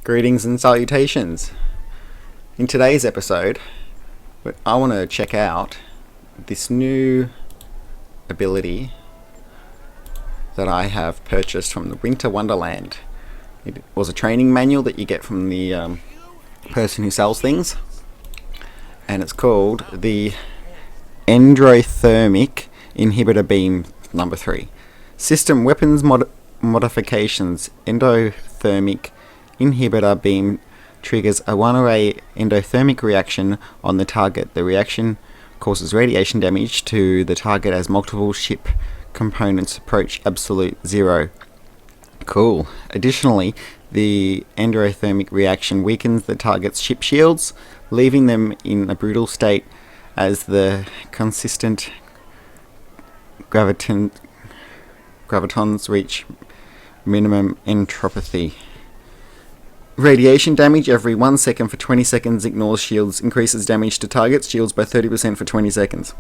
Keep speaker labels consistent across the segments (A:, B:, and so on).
A: Greetings and salutations. In today's episode, I want to check out this new ability that I have purchased from the Winter Wonderland. It was a training manual that you get from the person who sells things, and it's called the Endothermic Inhibitor Beam number 3. System Weapons Modifications Endothermic Inhibitor Beam triggers a one-array endothermic reaction on the target. The reaction causes radiation damage to the target as multiple ship components approach absolute zero. Cool. Additionally, the endothermic reaction weakens the target's ship shields, leaving them in a brutal state as the consistent gravitons reach minimum entropy. Radiation damage every 1 second for 20 seconds ignores shields, increases damage to targets, shields by 30% for 20 seconds.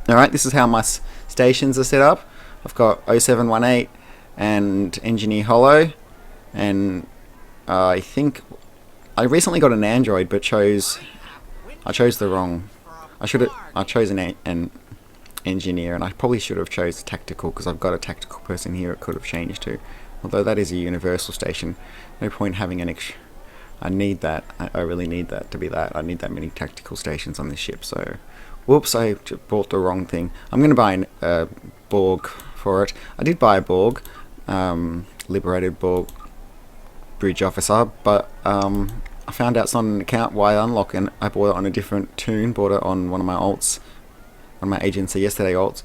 A: Alright, this is how my stations are set up. I've got 0718 and Engineer Hollow, and I think I recently got an Android but I chose the wrong. I chose an Engineer, and I probably should have chose Tactical because I've got a Tactical person here it could have changed to. Although that is a universal station, no point having an extra. I need that. I really need that to be that. I need that many tactical stations on this ship. So, whoops! I bought the wrong thing. I'm going to buy a Borg for it. I did buy a Borg, liberated Borg bridge officer, but I found out it's not an account why unlock, and I bought it on a different tune. Bought it on one of my alts, on my agency yesterday alts,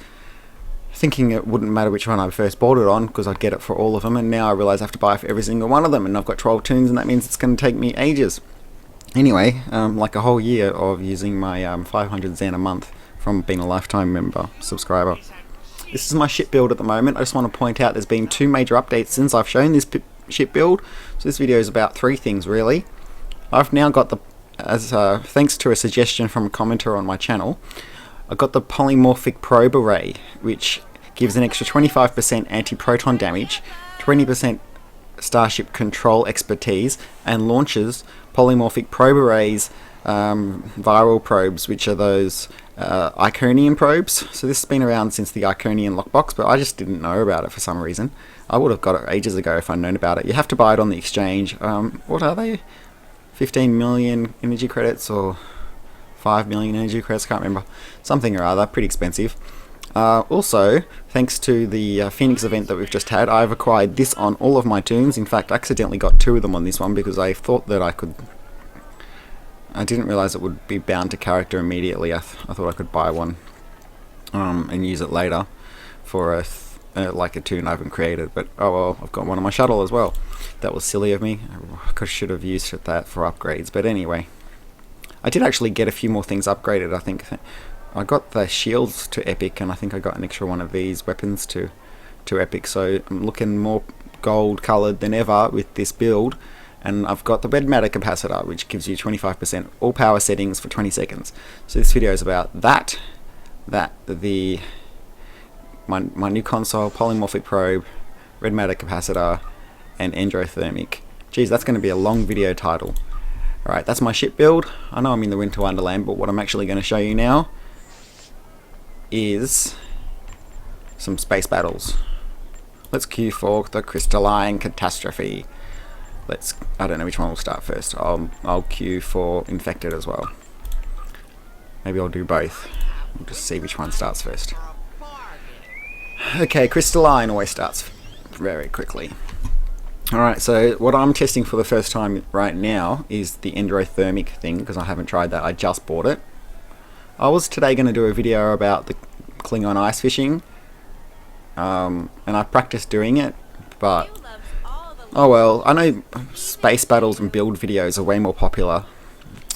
A: thinking it wouldn't matter which one I first bought it on because I'd get it for all of them, and now I realise I have to buy for every single one of them, and I've got 12 tunes, and that means it's going to take me ages. Anyway, like a whole year of using my 500 Zen a month from being a lifetime member subscriber. This is my ship build at the moment. I just want to point out there's been 2 major updates since I've shown this ship build, so this video is about 3 things really. I've now got thanks to a suggestion from a commenter on my channel, I got the Polymorphic Probe array, which gives an extra 25% anti-proton damage, 20% Starship control expertise, and launches Polymorphic Probe arrays viral probes, which are those Iconian probes. So this has been around since the Iconian lockbox, but I just didn't know about it for some reason. I would have got it ages ago if I'd known about it. You have to buy it on the exchange. What are they? 15 million energy credits or 5 million energy credits, can't remember, something or other, pretty expensive. Also, thanks to the Phoenix event that we've just had, I've acquired this on all of my tunes. In fact, I accidentally got 2 of them on this one because I thought that I didn't realise it would be bound to character immediately. I thought I could buy one and use it later for like a tune I haven't created, but oh well, I've got one on my shuttle as well. That was silly of me. I should have used that for upgrades, but anyway. I did actually get a few more things upgraded. I think I got the shields to epic, and I think I got an extra one of these weapons to epic, so I'm looking more gold coloured than ever with this build. And I've got the red matter capacitor, which gives you 25% all power settings for 20 seconds. So this video is about my new console, Polymorphic Probe, red matter capacitor, and endothermic. Geez, that's going to be a long video title. Alright, that's my ship build. I know I'm in the Winter Wonderland, but what I'm actually going to show you now is some space battles. Let's queue for the Crystalline catastrophe. I don't know which one will start first. I'll queue for Infected as well. Maybe I'll do both. We'll just see which one starts first. Okay, Crystalline always starts very quickly. Alright, so what I'm testing for the first time right now is the endothermic thing, because I haven't tried that. I just bought it. I was today going to do a video about the Klingon ice fishing, and I practiced doing it, but oh well, I know space battles and build videos are way more popular,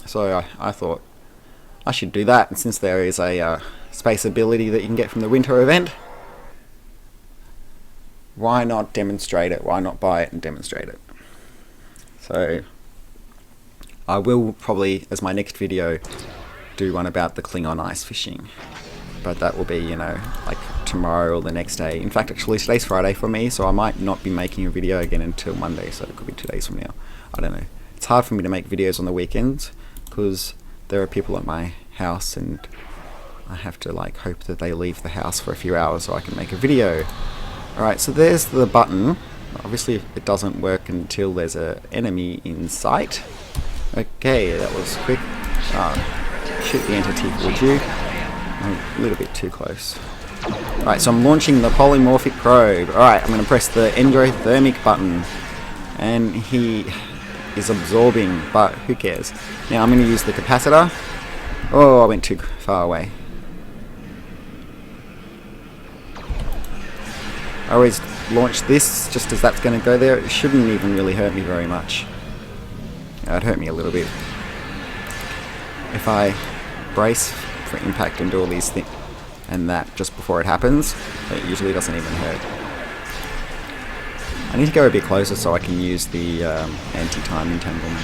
A: so I thought I should do that, and since there is a space ability that you can get from the winter event, why not demonstrate it? Why not buy it and demonstrate it? So I will probably, as my next video, do one about the Klingon ice fishing. But that will be, you know, like tomorrow or the next day. In fact, actually today's Friday for me, so I might not be making a video again until Monday, so it could be 2 days from now. I don't know. hard for me to make videos on the weekends because there are people at my house and I have to like hope that they leave the house for a few hours so I can make a video. Alright, so there's the button. Obviously it doesn't work until there's an enemy in sight. Okay, that was quick. Shoot the entity, would you? I'm a little bit too close. Alright, so I'm launching the Polymorphic Probe. Alright, I'm going to press the Endothermic button. And he is absorbing, but who cares? Now I'm going to use the Capacitor. Oh, I went too far away. I always launch this just as that's going to go there. It shouldn't even really hurt me very much. It'd hurt me a little bit. If I brace for impact and do all these things and that just before it happens, it usually doesn't even hurt. I need to go a bit closer so I can use the anti-time entanglement.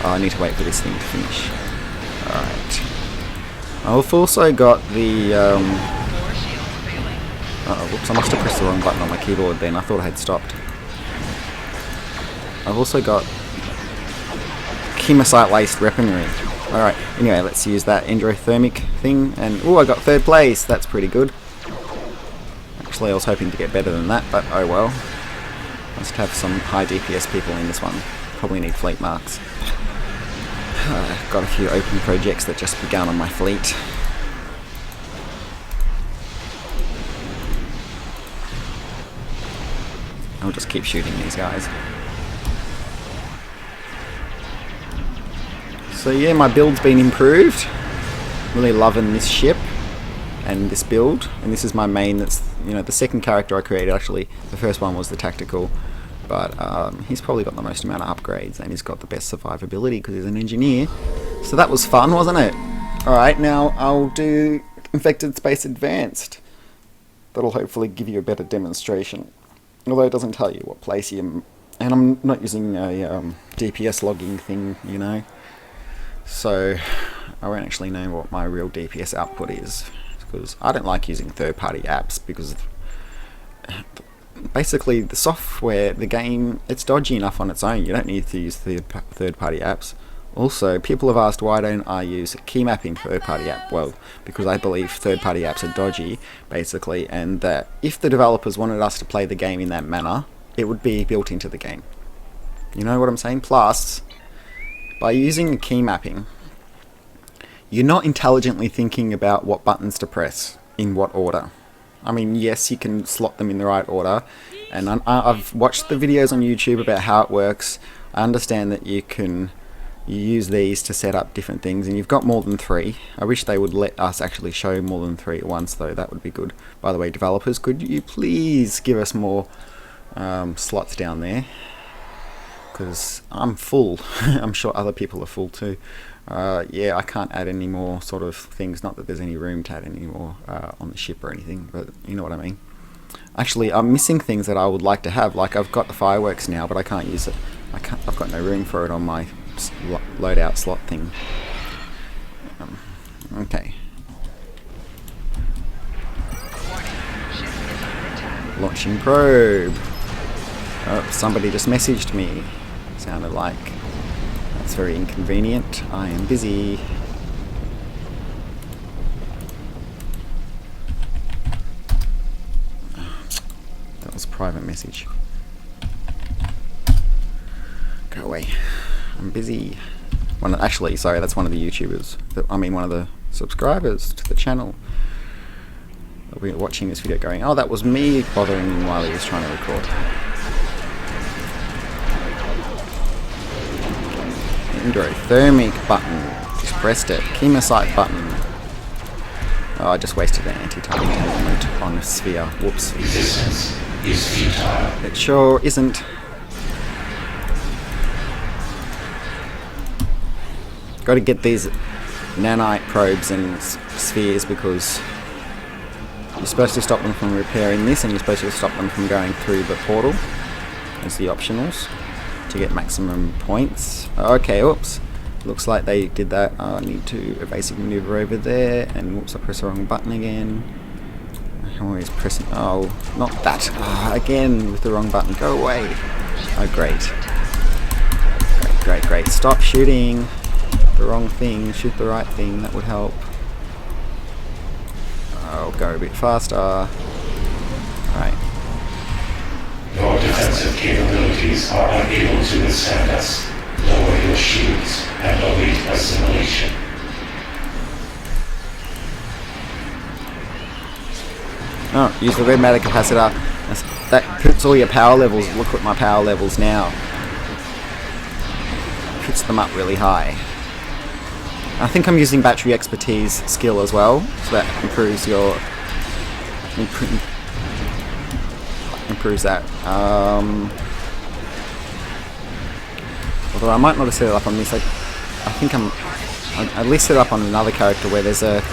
A: Oh, I need to wait for this thing to finish. Alright. I've also got the whoops, I must have pressed the wrong button on my keyboard then. I thought I had stopped. I've also got Kemocite-Laced Weaponry. Alright, anyway, let's use that endothermic thing. And, oh, I got 3rd place. That's pretty good. Actually, I was hoping to get better than that, but oh well. Must have some high DPS people in this one. Probably need fleet marks. Got a few open projects that just began on my fleet. I'll just keep shooting these guys. So yeah, my build's been improved. Really loving this ship and this build. And this is my main. That's, you know, the second character I created. Actually, the first one was the tactical, but he's probably got the most amount of upgrades and he's got the best survivability because he's an engineer. So that was fun, wasn't it? All right, now I'll do Infected Space Advanced. That'll hopefully give you a better demonstration. Although it doesn't tell you what place you're in. And I'm not using a DPS logging thing, you know. So I won't actually know what my real DPS output is. Because I don't like using third-party apps because basically the software, the game, it's dodgy enough on its own. You don't need to use third-party apps. Also, people have asked why don't I use key mapping third-party app? Well, because I believe third-party apps are dodgy, basically, and that if the developers wanted us to play the game in that manner, it would be built into the game. You know what I'm saying? Plus, by using key mapping, you're not intelligently thinking about what buttons to press in what order. I mean, yes, you can slot them in the right order, and I've watched the videos on YouTube about how it works. I understand that you use these to set up different things, and you've got more than 3. I wish they would let us actually show more than 3 at once, though. That would be good. By the way, developers, could you please give us more slots down there? Because I'm full. I'm sure other people are full too. Yeah, I can't add any more sort of things. Not that there's any room to add any more on the ship or anything, but you know what I mean. Actually, I'm missing things that I would like to have. Like, I've got the fireworks now, but I can't use it. I've got no room for it on my loadout slot thing. Okay. Launching probe. Oh, somebody just messaged me. Sounded like that's very inconvenient. I am busy. That was a private message. Go away. I'm busy. Actually, sorry, that's one of the YouTubers. I mean, one of the subscribers to the channel. They'll be watching this video going, oh, that was me bothering him while he was trying to record. Endothermic button. Just pressed it. Kemocite button. Oh, I just wasted an anti-time element on a sphere. Whoops.
B: Resistance is futile.
A: It sure isn't. Got to get these nanite probes and spheres because you're supposed to stop them from repairing this, and you're supposed to stop them from going through the portal as the optionals to get maximum points. Okay, oops. Looks like they did that. I need to evasive maneuver over there, and whoops, I pressed the wrong button again. I'm always pressing. Oh, not that. Again with the wrong button. Go away. Oh, great. Great. great. Stop shooting the wrong thing. Shoot the right thing. That would help. I'll go a bit faster. Alright.
B: Your defensive capabilities are unable to withstand us. Lower your shields and await assimilation.
A: Oh, use the red matter capacitor. That puts all your power levels. Look at my power levels now. Puts them up really high. I think I'm using battery expertise skill as well, so that improves your improves that. Although I might not have set it up on this. I think I at least set it up on another character where there's a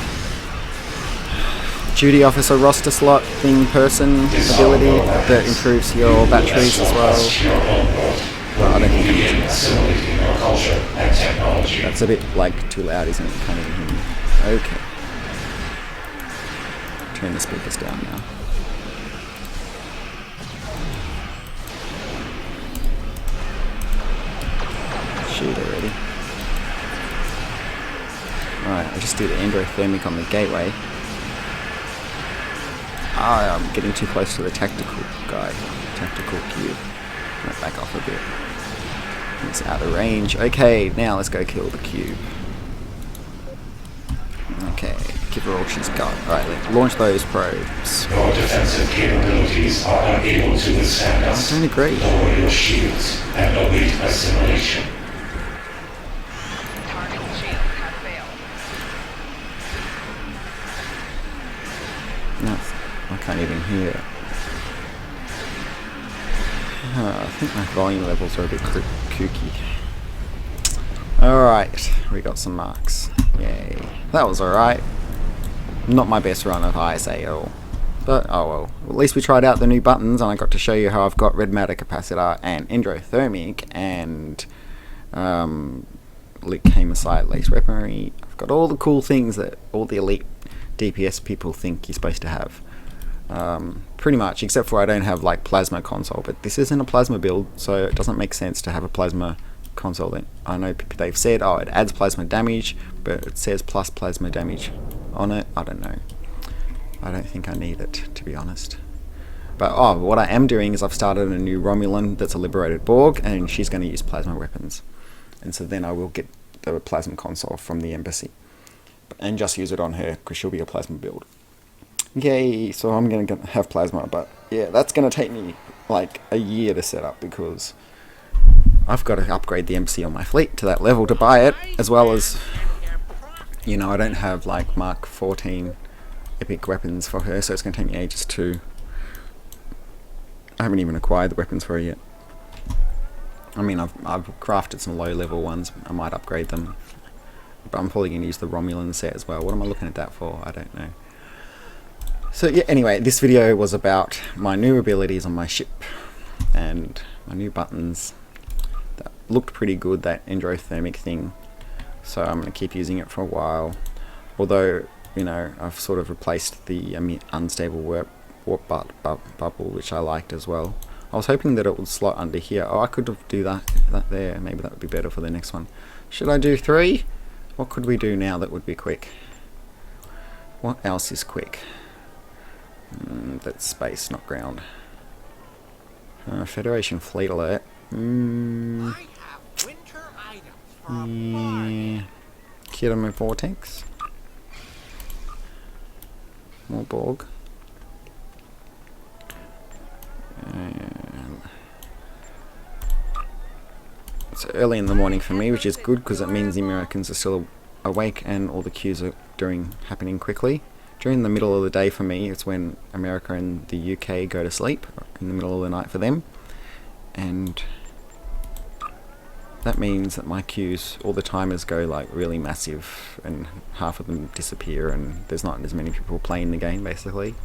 A: duty officer roster slot thing person ability that improves your batteries as well. Well, I don't think I'm using that. That's a bit like too loud, isn't it? Can't even hear me. Okay. Turn the speakers down now. Shoot already. Alright, I'll just do the endothermic on the gateway. Ah, I'm getting too close to the tactical guy. Tactical cube. Might back off a bit. It's out of range. Okay, now let's go kill the cube. Okay, give her all she's got. Alright, let's launch those probes.
B: Your defensive capabilities are unable to withstand us.
A: I don't agree.
B: Lower your shields and await assimilation.
A: No, I can't even hear it. I think my volume levels are a bit kooky. Alright, we got some marks. Yay. That was alright. Not my best run of ISA at all. But, oh well. At least we tried out the new buttons and I got to show you how I've got red matter capacitor and endothermic and Kemocite-Laced Weaponry. I've got all the cool things that all the elite DPS people think you're supposed to have. Pretty much, except for I don't have like plasma console, but this isn't a plasma build, so it doesn't make sense to have a plasma console. I know they've said, oh, it adds plasma damage, but it says plus plasma damage on it. I don't know. I don't think I need it, to be honest. But oh, what I am doing is I've started a new Romulan that's a liberated Borg, and she's going to use plasma weapons, and so then I will get the plasma console from the embassy and just use it on her because she'll be a plasma build. Yay, so I'm going to have plasma, but yeah, that's going to take me like a year to set up because I've got to upgrade the embassy on my fleet to that level to buy it, as well as, you know, I don't have like Mark 14 epic weapons for her, so it's going to take me ages to... I haven't even acquired the weapons for her yet. I mean, I've crafted some low level ones, I might upgrade them, but I'm probably going to use the Romulan set as well. What am I looking at that for? I don't know. So yeah, anyway, this video was about my new abilities on my ship and my new buttons. That looked pretty good, that endothermic thing, so I'm going to keep using it for a while. Although, you know, I've sort of replaced the unstable warp bubble, which I liked as well. I was hoping that it would slot under here. Oh, I could do that there. Maybe that would be better for the next one. Should I do 3? What could we do now that would be quick? What else is quick? That's space, not ground. Federation fleet alert. Yeah. Khitomer Vortex. More Borg. It's early in the morning for me, which is good because it means the Americans are still awake and all the queues are happening quickly. During the middle of the day for me, it's when America and the UK go to sleep, in the middle of the night for them, and that means that my queues, all the timers go like really massive and half of them disappear and there's not as many people playing the game basically.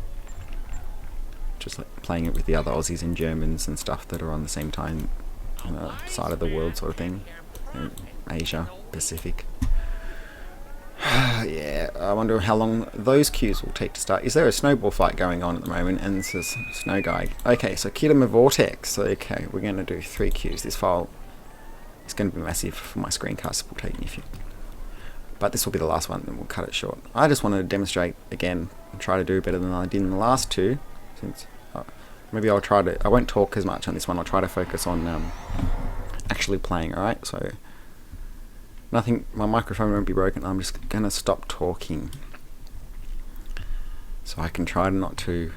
A: Just like playing it with the other Aussies and Germans and stuff that are on the same time on the side of the world sort of thing. Asia, Pacific. Yeah, I wonder how long those queues will take to start. Is there a snowball fight going on at the moment? And this is Snow Guy. Okay, so Khitomer Vortex. Okay, we're going to do 3 queues. This file It's going to be massive for my screencast. Will take me a few. But this will be the last one, and we'll cut it short. I just wanted to demonstrate again and try to do better than I did in the last two. Since maybe I'll try to. I won't talk as much on this one. I'll try to focus on actually playing. All right, so nothing. My microphone won't be broken. I'm just gonna stop talking, so I can try not to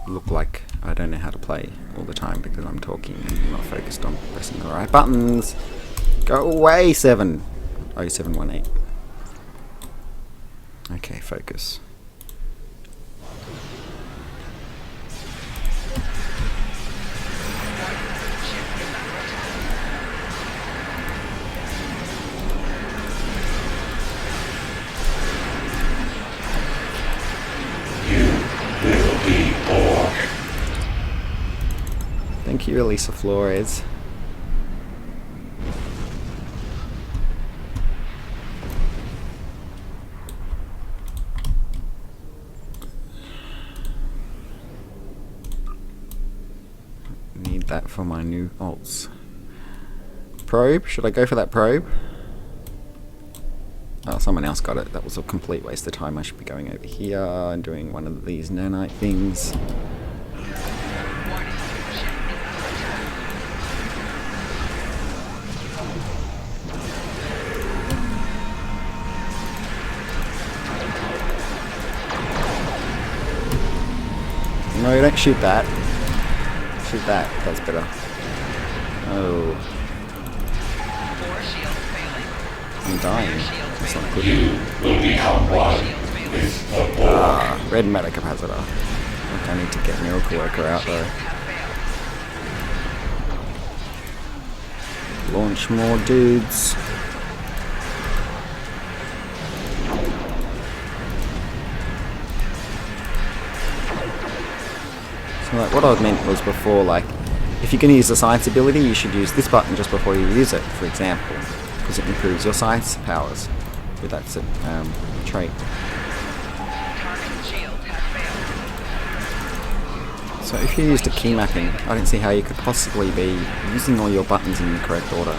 A: look like I don't know how to play all the time because I'm talking and not focused on pressing the right buttons. Go away, 70718. Okay, focus. Thank you, Elisa Flores. Need that for my new alts. Probe? Should I go for that probe? Oh, someone else got it. That was a complete waste of time. I should be going over here and doing one of these nanite things. No, don't shoot that. Shoot that. That's better. Oh. I'm dying. That's not good.
B: You will become one with the Borg.
A: Red matter capacitor. Look, I need to get Miracle Worker out though. Launch more dudes. So like, what I meant was before, like, if you're going to use the science ability, you should use this button just before you use it, for example, because it improves your science powers. But that's a trait. So if you used a key mapping, I don't see how you could possibly be using all your buttons in the correct order.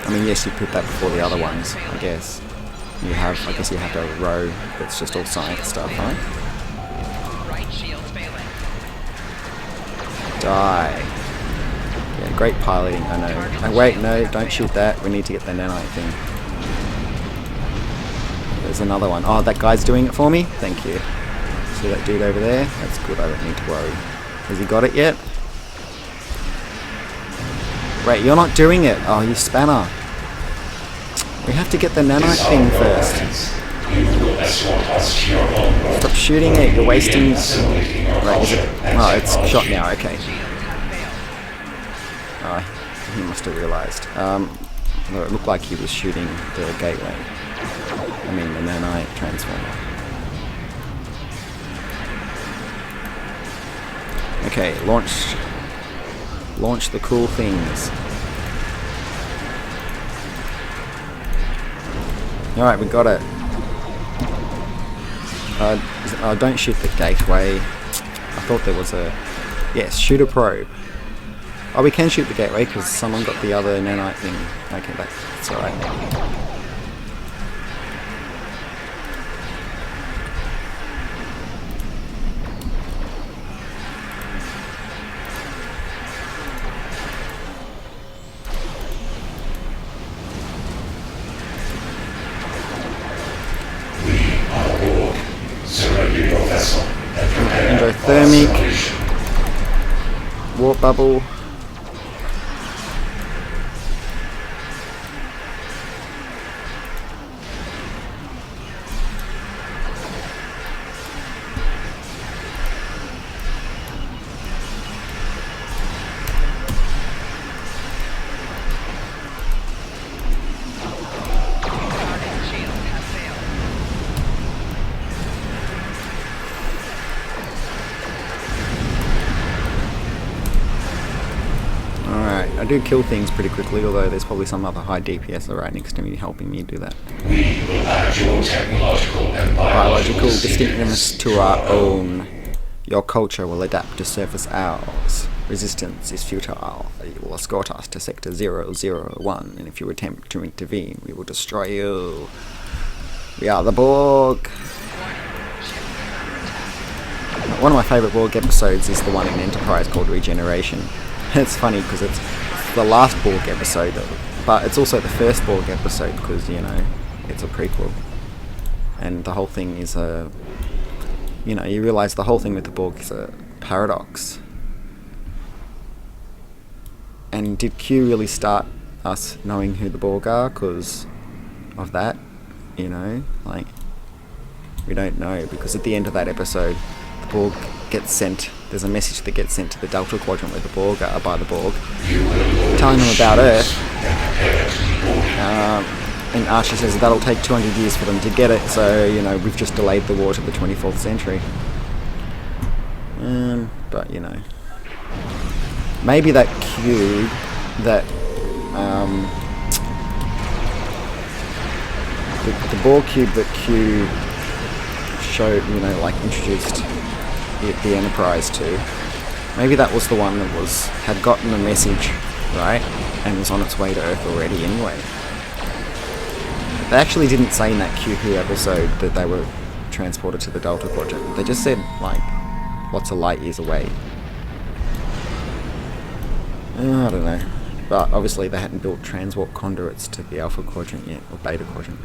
A: I mean, yes, you put that before the other ones, I guess. I guess you have a row that's just all science stuff, right? Die. Yeah, great piloting, I know. Oh, wait, no, don't shoot that. We need to get the nanite thing. There's another one. Oh, that guy's doing it for me? Thank you. See that dude over there? That's good, I don't need to worry. Has he got it yet? Wait, you're not doing it. Oh, you spanner. We have to get the nanite thing first. Stop shooting it, you're wasting... Right, is it... Oh, it's shot now, okay. Oh, he must have realised. Although it looked like he was shooting the gateway. I mean, the nanite transformer. Okay, launch the cool things. Alright, we got it. Don't shoot the gateway. I thought there was a... Yes, shoot a probe. Oh, we can shoot the gateway because someone got the other nanite thing. Okay, that's alright. Endothermic, warp bubble. I do kill things pretty quickly, although there's probably some other high DPS right next to me helping me do that.
B: We will add your technological and biological
A: distinctness to our own. Your culture will adapt to surface ours. Resistance is futile. You will escort us to Sector 001, and if you attempt to intervene, we will destroy you. We are the Borg. One of my favourite Borg episodes is the one in Enterprise called Regeneration. It's funny because it's the last Borg episode, but it's also the first Borg episode because, you know, it's a prequel. And the whole thing is a... You know, you realise the whole thing with the Borg is a paradox. And did Q really start us knowing who the Borg are because of that? You know, like, we don't know, because at the end of that episode, the Borg gets sent, there's a message that gets sent to the Delta Quadrant where the Borg are, by the Borg, telling them about Earth. And Archie says that'll take 200 years for them to get it, so, you know, we've just delayed the war to the 24th century. But, you know, maybe that cube, that, the Borg cube that Q showed, you know, like, introduced the Enterprise to, maybe that was the one that had gotten the message, right, and was on its way to Earth already anyway. They actually didn't say in that Q-Who episode that they were transported to the Delta Quadrant. They just said, like, lots of light years away. I don't know. But obviously they hadn't built transwarp conduits to the Alpha Quadrant yet, or Beta Quadrant.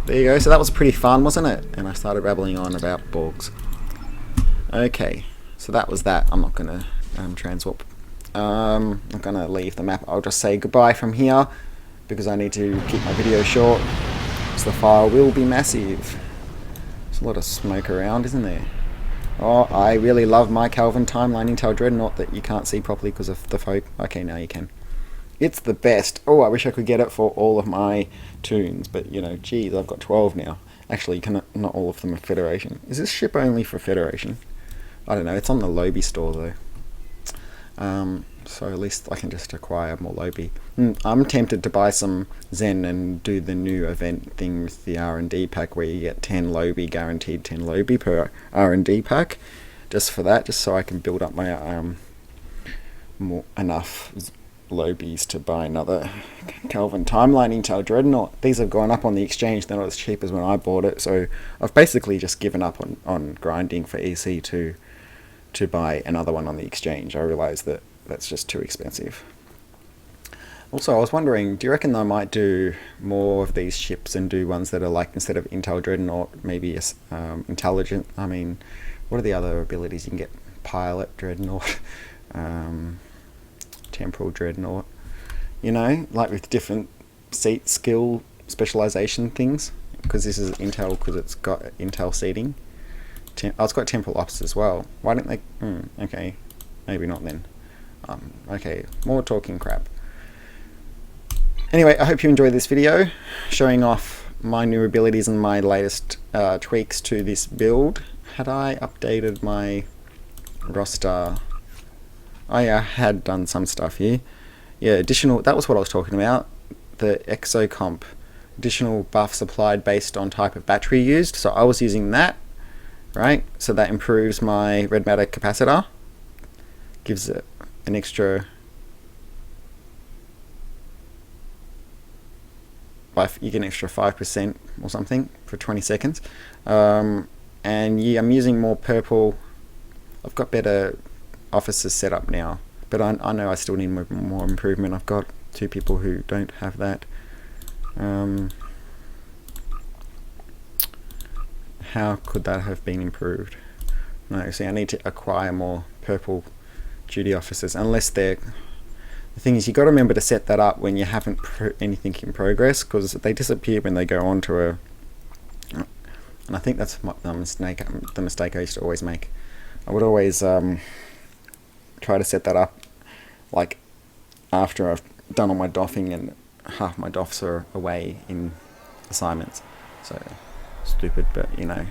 A: There you go. So that was pretty fun, wasn't it? And I started babbling on about Borgs. Okay. So that was that. I'm not going to transwarp. I'm going to leave the map. I'll just say goodbye from here, because I need to keep my video short, so the file will be massive. There's a lot of smoke around, isn't there? Oh, I really love my Kelvin timeline Intel Dreadnought that you can't see properly because of the fog. Okay, now you can. It's the best. Oh, I wish I could get it for all of my tunes, but, you know, geez, I've got 12 now. Actually, not all of them are Federation. Is this ship only for Federation? I don't know. It's on the Lobby store, though. So at least I can just acquire more Lobby. I'm tempted to buy some Zen and do the new event thing with the R&D pack where you get 10 Lobby, guaranteed 10 Lobby per R&D pack. Just for that, just so I can build up my enough Lobies to buy another Kelvin timeline Intel Dreadnought. These have gone up on the exchange. They're not as cheap as when I bought it, so I've basically just given up on grinding for EC to buy another one on the exchange. I realised that that's just too expensive. Also, I was wondering, do you reckon they might do more of these ships and do ones that are like, instead of Intel Dreadnought, maybe intelligent? I mean, what are the other abilities you can get? Pilot Dreadnought, Temporal Dreadnought, you know, like with different seat skill specialization things, because this is Intel, because it's got Intel seating. It's got Temporal Ops as well. Why don't they? Okay, maybe not then. Okay, more talking crap. Anyway, I hope you enjoyed this video showing off my new abilities and my latest tweaks to this build. Had I updated my roster? Oh yeah, I had done some stuff here. Yeah, additional, that was what I was talking about. The Exocomp, additional buffs applied based on type of battery used. So I was using that, right? So that improves my red matter capacitor. Gives it an extra, you get an extra 5% or something for 20 seconds. And yeah, I'm using more purple. I've got better officers set up now, but I know I still need more improvement. I've got 2 people who don't have that. How could that have been improved? No, see, I need to acquire more purple duty officers, unless they're... The thing is, you got to remember to set that up when you haven't anything in progress, because they disappear when they go on to a... And I think that's the mistake I used to always make. I would always try to set that up like after I've done all my doffing and half my doffs are away in assignments. So stupid, but you know.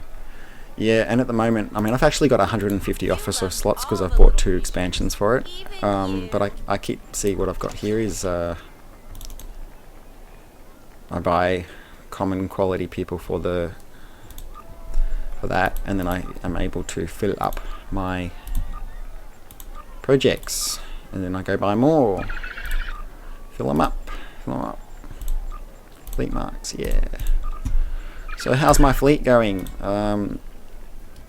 A: Yeah, and at the moment, I mean, I've actually got 150 officer slots because I've bought 2 expansions for it. But I keep see what I've got here is I buy common quality people for that, and then I am able to fill up my projects, and then I go buy more. Fill them up. Fleet marks, yeah. So how's my fleet going?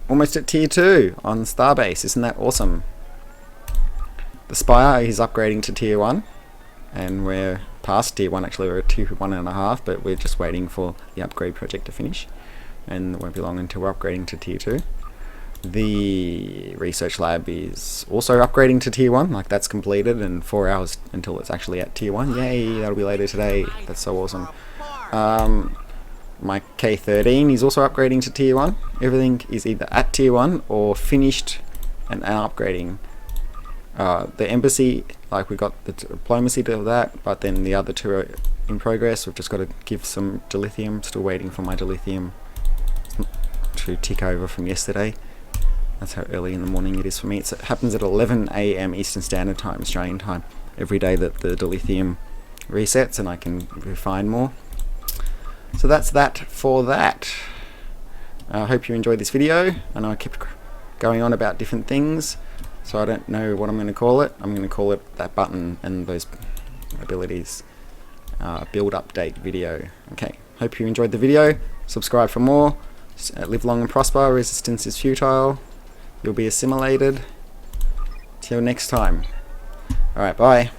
A: Almost at tier 2 on Starbase. Isn't that awesome? The Spire is upgrading to tier 1, and we're past tier 1. Actually, we're at tier 1.5, but we're just waiting for the upgrade project to finish, and it won't be long until we're upgrading to tier 2. The research lab is also upgrading to tier 1, like that's completed, and 4 hours until it's actually at tier 1. Yay, that'll be later today. That's so awesome. My K13 is also upgrading to tier 1. Everything is either at tier 1 or finished and upgrading. The embassy, like we got the diplomacy to that, but then the other 2 are in progress. We've just got to give some dilithium. Still waiting for my dilithium to tick over from yesterday. That's how early in the morning it is for me. It happens at 11 AM Eastern Standard Time, Australian time, every day that the dilithium resets, and I can refine more. So that's that for that. I hope you enjoyed this video. I know I kept going on about different things, so I don't know what I'm going to call it. I'm going to call it that button and those abilities. Build update video. Okay, hope you enjoyed the video. Subscribe for more. Live long and prosper. Resistance is futile. You'll be assimilated. Till next time. Alright, bye.